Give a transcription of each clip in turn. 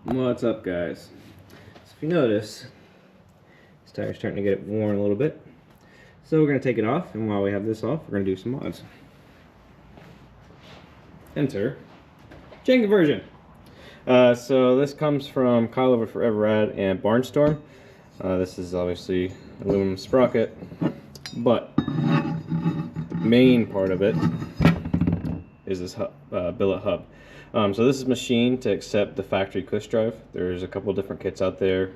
What's up, guys? So if you notice, this tire's starting to get worn a little bit. So we're going to take it off, and while we have this off, we're going to do some mods. Enter chain conversion. So this comes from Kyle over Forever Rad and Barnstorm. This is obviously aluminum sprocket, but the main part of it is this billet hub. So this is machined to accept the factory cush drive. There's a couple different kits out there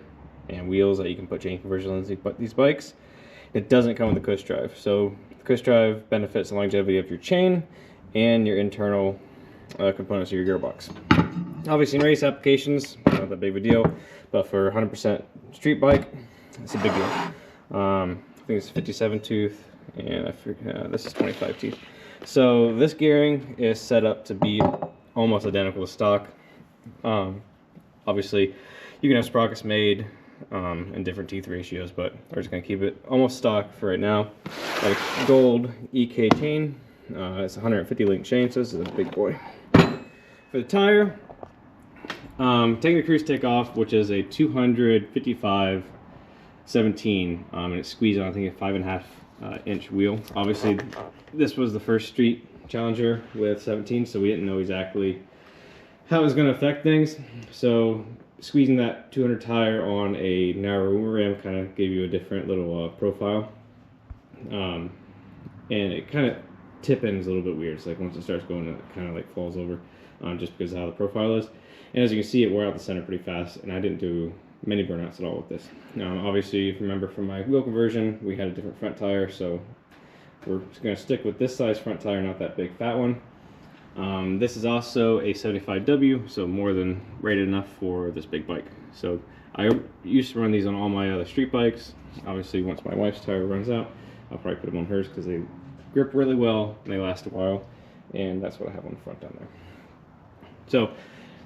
and wheels that you can put chain conversions on these bikes. It doesn't come with the cush drive. So the cush drive benefits the longevity of your chain and your internal components of your gearbox. Obviously in race applications, not that big of a deal, but for 100% street bike, it's a big deal. I think it's 57 tooth, and I forget, this is 25 teeth. So this gearing is set up to be almost identical to stock. Obviously, you can have sprockets made in different teeth ratios, but we're just going to keep it almost stock for right now. Like gold EK chain, it's a 150 link chain, so this is a big boy. For the tire, taking the cruise tick off, which is a 255 17, and it's squeezed on I think a 5.5 inch wheel. Obviously, this was the first street Challenger with 17, so we didn't know exactly how it was going to affect things. So squeezing that 200 tire on a narrow rim kind of gave you a different little profile, and it kind of tip ends a little bit weird. It's like once it starts going, it kind of like falls over, just because of how the profile is. And as you can see, it wore out the center pretty fast, and I didn't do many burnouts at all with this. Obviously, if you remember from my wheel conversion, we had a different front tire, so we're just going to stick with this size front tire, not that big fat one. This is also a 75W, so more than rated enough for this big bike. So I used to run these on all my other street bikes. Obviously, once my wife's tire runs out, I'll probably put them on hers because they grip really well and they last a while, and that's what I have on the front down there. So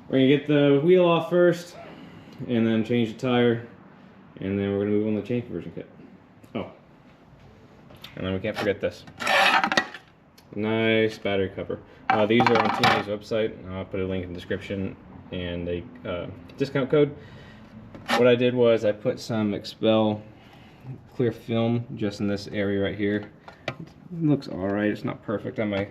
we're going to get the wheel off first, and then change the tire, and then we're going to move on to the chain conversion kit. Oh, and then we can't forget this. Nice battery cover. These are on TNA's website. I'll put a link in the description and a discount code. What I did was I put some Expel clear film just in this area right here. It looks alright. It's not perfect. I might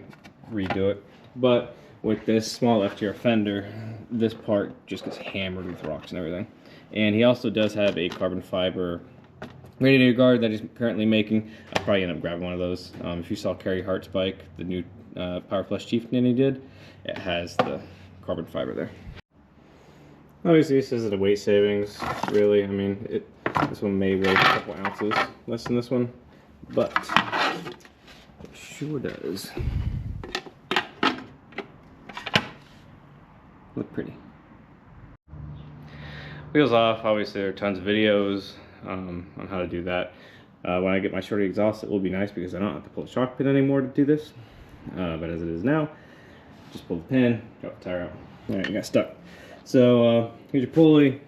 redo it. But with this small FTR fender, this part just gets hammered with rocks and everything. And he also does have a carbon fiber radiator guard that he's currently making. I'll probably end up grabbing one of those. If you saw Kerry Hart's bike, the new Power Plus Chieftain he did, it has the carbon fiber there. Obviously, this isn't a weight savings, really. I mean, this one may weigh a couple ounces less than this one, but it sure does look pretty. Wheels off. Obviously, there are tons of videos on how to do that. When I get my shorty exhaust, it will be nice because I don't have to pull the shock pin anymore to do this. But as it is now, just pull the pin, drop the tire out. Alright, you got stuck. So here's your pulley.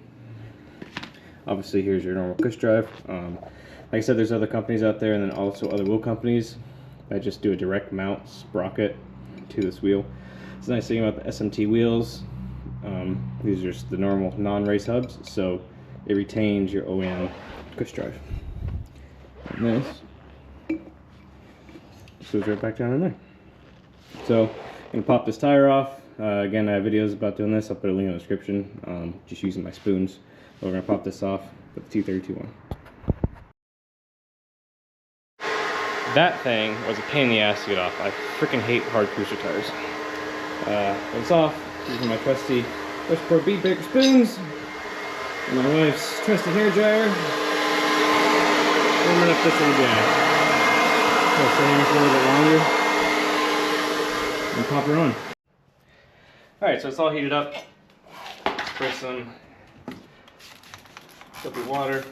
Obviously, here's your normal cush drive. Like I said, there's other companies out there, and then also other wheel companies that just do a direct mount sprocket to this wheel. It's the nice thing about the SMT wheels. These are just the normal non-race hubs, so it retains your OEM cush drive. And this goes right back down in there. So I'm going to pop this tire off. Again, I have videos about doing this. I'll put a link in the description, just using my spoons. We're going to pop this off with the 232 on. That thing was a pain in the ass to get off. I freaking hate hard cruiser tires. When it's off, using my trusty Westport Beat Baker spoons and my wife's trusty hair dryer, warming up this little guy. I'll stay in for a little bit longer and pop her on. Alright, so it's all heated up. Spray some soapy water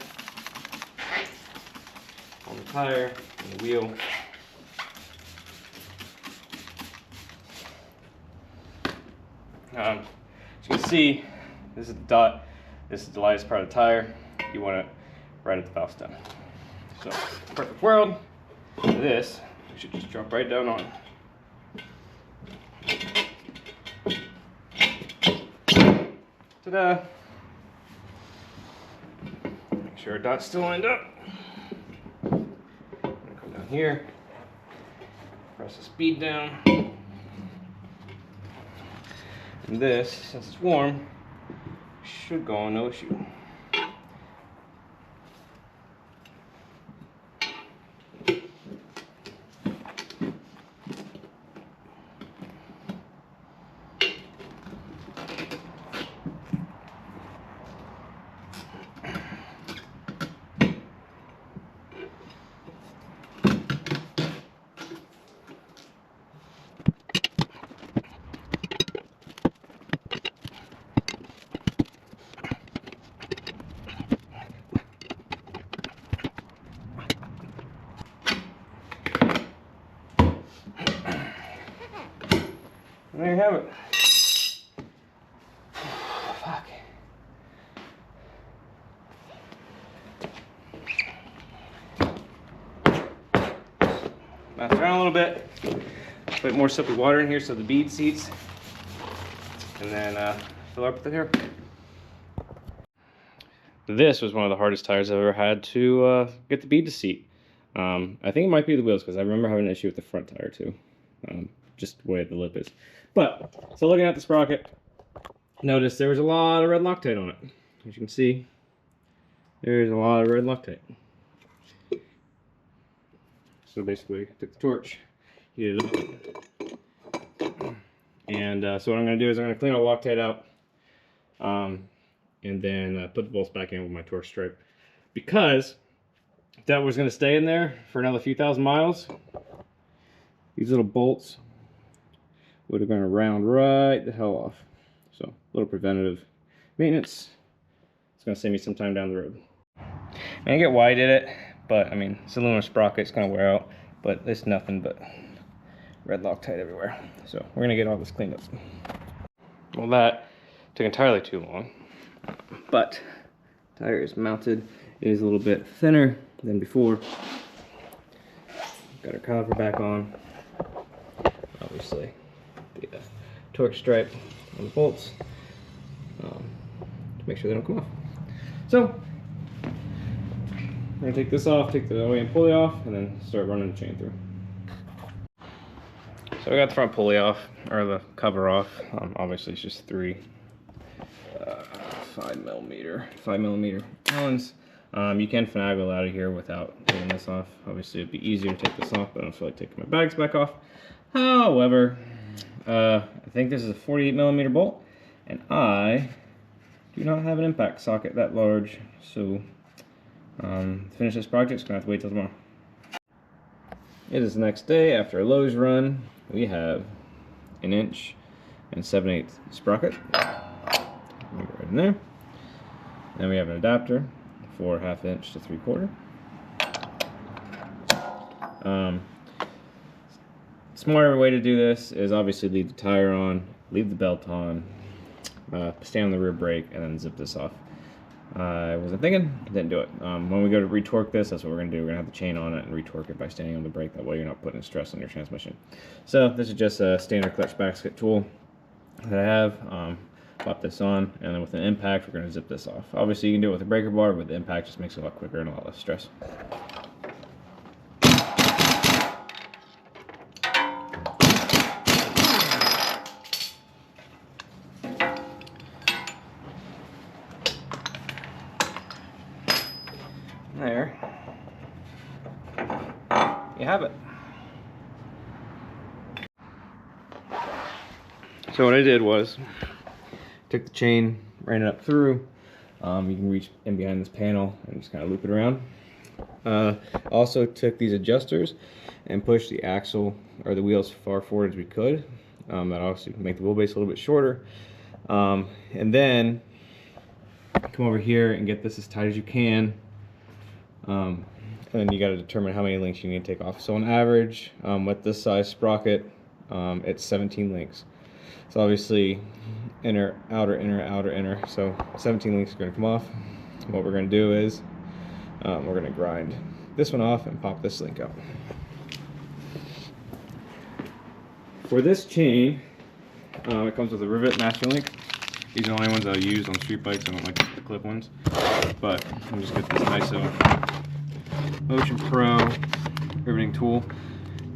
on the tire and the wheel. As you can see, this is the dot. This is the lightest part of the tire. You want it right at the valve stem. So, perfect world, this should just drop right down on. Ta-da! sure our dot's still lined up. I'm gonna come down here, press the speed down. And this, since it's warm, should go on no issue. And there you have it. Fuck. Bounce around a little bit. Put more soapy water in here so the bead seats. And then fill up with the hair. This was one of the hardest tires I've ever had to get the bead to seat. I think it might be the wheels because I remember having an issue with the front tire too. Just the way the lip is. But, so looking at the sprocket, notice there was a lot of red Loctite on it. As you can see, there's a lot of red Loctite. So basically, I took the torch, heated it up. And so what I'm going to do is I'm going to clean all the Loctite out. And then put the bolts back in with my torch stripe. Because if that was going to stay in there for another few thousand miles, these little bolts would have gone round right the hell off. So a little preventative maintenance. It's going to save me some time down the road. I get why I did it, but I mean, it's aluminum sprocket, it's going to wear out, but it's nothing but red Loctite everywhere. So we're going to get all this cleaned up. Well, that took entirely too long, but the tire is mounted. It is a little bit thinner than before. Got our caliper back on. Obviously, the torque stripe on the bolts to make sure they don't come off. So, I'm going to take this off, take the OEM pulley off, and then start running the chain through. So I got the front pulley off, or the cover off. Obviously, it's just three 5 millimeter Allens. You can finagle out of here without taking this off. Obviously, it'd be easier to take this off, but I don't feel like taking my bags back off. However, I think this is a 48 millimeter bolt, and I do not have an impact socket that large, so to finish this project, it's gonna have to wait till tomorrow. It is the next day after a Lowe's run. We have 1 inch and 7/8 sprocket. Right in there. Then we have an adapter for 1/2 inch to 3/4. Smarter way to do this is obviously leave the tire on, leave the belt on, stay on the rear brake, and then zip this off. I wasn't thinking, didn't do it. When we go to retorque this, that's what we're going to do. We're going to have the chain on it and retorque it by standing on the brake. That way you're not putting stress on your transmission. So this is just a standard clutch basket tool that I have. Pop this on, and then with an impact, we're going to zip this off. Obviously, you can do it with a breaker bar, but the impact just makes it a lot quicker and a lot less stress. There you have it. So what I did was took the chain, ran it up through. You can reach in behind this panel and just kind of loop it around. Also took these adjusters and pushed the axle or the wheels as far forward as we could. That also make the wheelbase a little bit shorter. And then come over here and get this as tight as you can. And then you got to determine how many links you need to take off. So on average, with this size sprocket, it's 17 links. So obviously, inner, outer, inner, outer, inner. So 17 links are going to come off. What we're going to do is we're going to grind this one off and pop this link out. For this chain, it comes with a rivet master link. These are the only ones I'll use on street bikes. I don't like the clip ones. But I'm just get this ISO Motion Pro riveting tool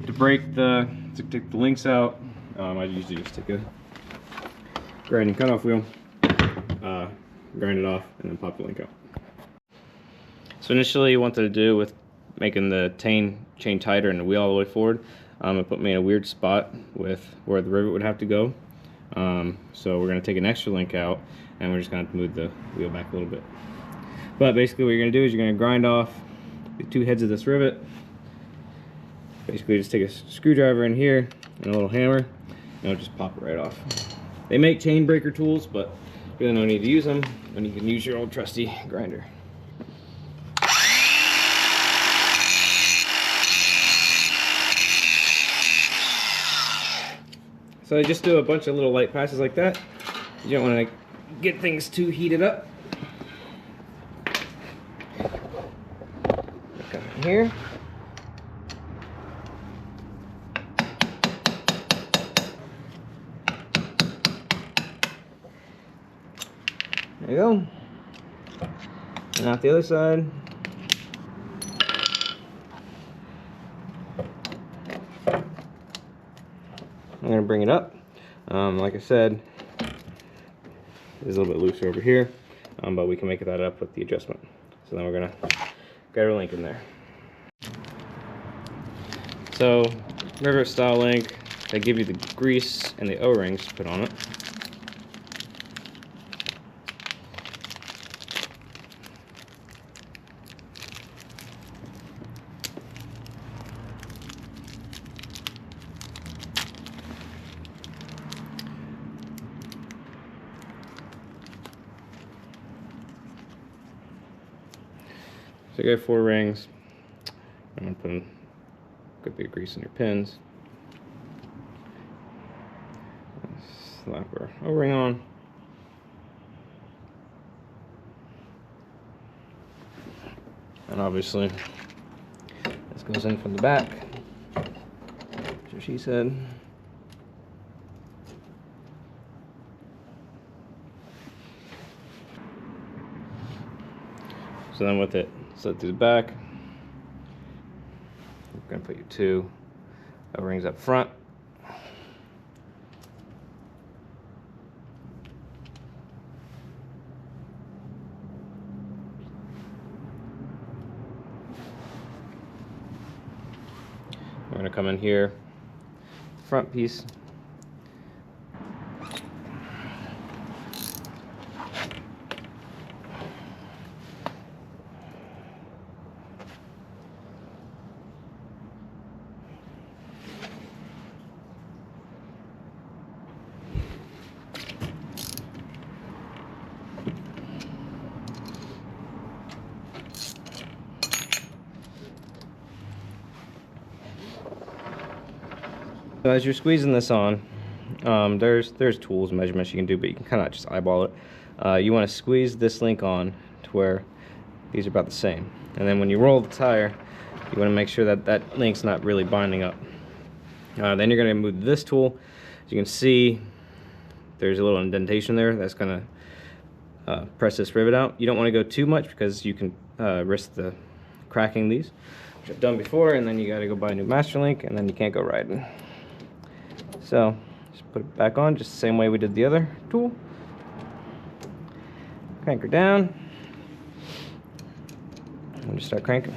to take the links out. I usually just take a grinding cutoff wheel, grind it off, and then pop the link out. So initially, what to do with making the chain tighter and the wheel all the way forward, it put me in a weird spot with where the rivet would have to go. So we're going to take an extra link out, and we're just going to move the wheel back a little bit. But basically what you're going to do is you're going to grind off the two heads of this rivet. Basically just take a screwdriver in here and a little hammer, and it'll just pop it right off. They make chain breaker tools, but really no need to use them when you can use your old trusty grinder. So I just do a bunch of little light passes like that. You don't want to get things too heated up. Come in here. There you go. And out the other side. I'm going to bring it up. Like I said, it's a little bit looser over here, but we can make that up with the adjustment. So then we're going to get our link in there. So, rivet style link, they give you the grease and the O-rings to put on it. So you got 4 rings. I'm gonna put a good bit of grease in your pins. Slap our O-ring on. And obviously, this goes in from the back. That's what she said. So then with it slid through the back, you're going to put your 2 O-rings up front. We're going to come in here, front piece. So as you're squeezing this on, there's tools, measurements you can do, but you can kind of just eyeball it. You want to squeeze this link on to where these are about the same. And then when you roll the tire, you want to make sure that that link's not really binding up. Then you're going to move this tool. As you can see, there's a little indentation there that's going to press this rivet out. You don't want to go too much because you can risk the cracking these, which I've done before, and then you got to go buy a new master link, and then you can't go riding. So just put it back on just the same way we did the other tool. Crank her down and just start cranking.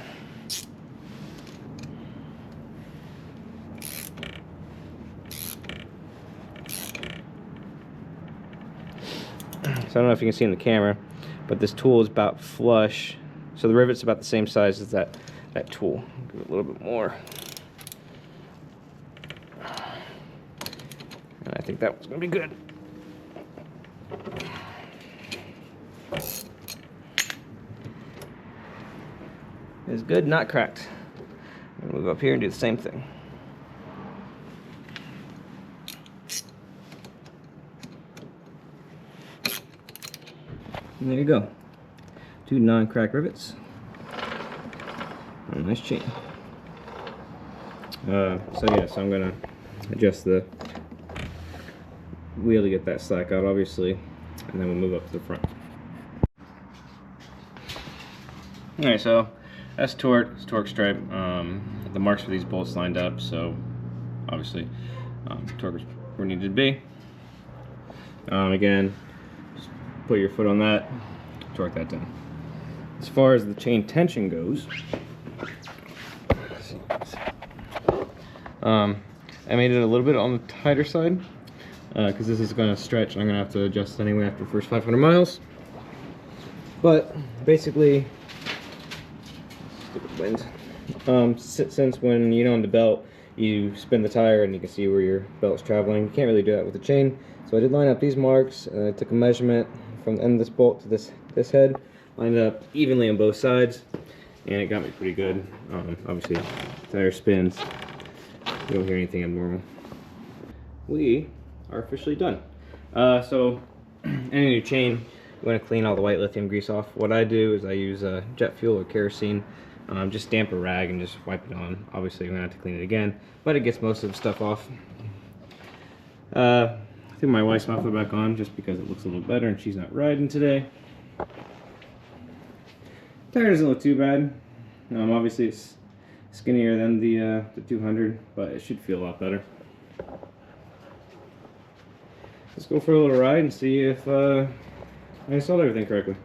So I don't know if you can see in the camera, but this tool is about flush. So the rivet's about the same size as that tool. Give it a little bit more. And I think that was going to be good. It's good, not cracked. I'm going to move up here and do the same thing. And there you go. 2 non-crack rivets. And a nice chain. So I'm going to adjust the wheel to get that slack out. Obviously, and then we'll move up to the front. Alright, so that's torque stripe. The marks for these bolts lined up, so obviously torque is where it needed to be. Again, just put your foot on that, torque that down. As far as the chain tension goes, I made it a little bit on the tighter side because this is going to stretch and I'm going to have to adjust anyway after the first 500 miles. But basically, since when you know on the belt, you spin the tire and you can see where your belt's traveling, you can't really do that with the chain. So I did line up these marks, and I took a measurement from the end of this bolt to this head, lined it up evenly on both sides, and it got me pretty good. Obviously, the tire spins, you don't hear anything abnormal. We are officially done. So, any new chain, you want to clean all the white lithium grease off. What I do is I use jet fuel or kerosene. Just damp a rag and just wipe it on. Obviously, you're going to have to clean it again, but it gets most of the stuff off. I threw my wife's muffler back on just because it looks a little better and she's not riding today. Tire doesn't look too bad. Obviously, it's skinnier than the 200, but it should feel a lot better. Let's go for a little ride and see if I installed everything correctly.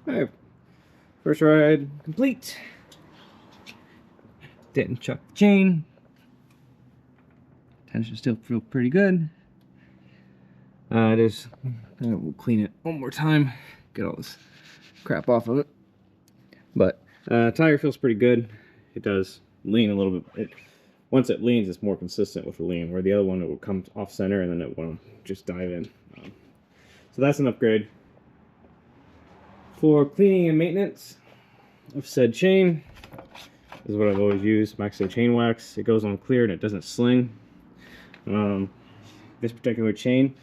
Alright, first ride complete. Didn't chuck the chain. Tension still feel pretty good. We'll clean it one more time, get all this crap off of it. But tire feels pretty good. It does lean a little bit. Once it leans, it's more consistent with the lean, where the other one, it will come off center and then it will just dive in. So that's an upgrade. For cleaning and maintenance of said chain, this is what I've always used, Maxo chain wax. It goes on clear and it doesn't sling. This particular chain,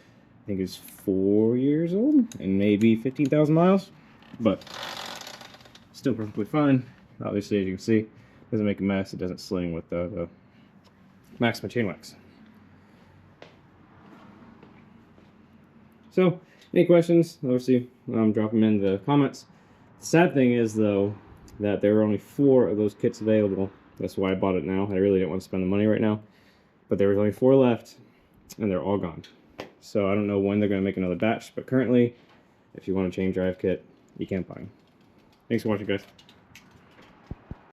I think, is 4 years old and maybe 15,000 miles, but still perfectly fine. Obviously, as you can see, it doesn't make a mess. It doesn't sling with the Maxima chain wax. So, any questions, obviously, drop them in the comments. The sad thing is, though, that there are only 4 of those kits available. That's why I bought it now. I really didn't want to spend the money right now. But there was only 4 left, and they're all gone. So I don't know when they're going to make another batch, but currently, if you want a chain drive kit, you can't buy them. Thanks for watching, guys.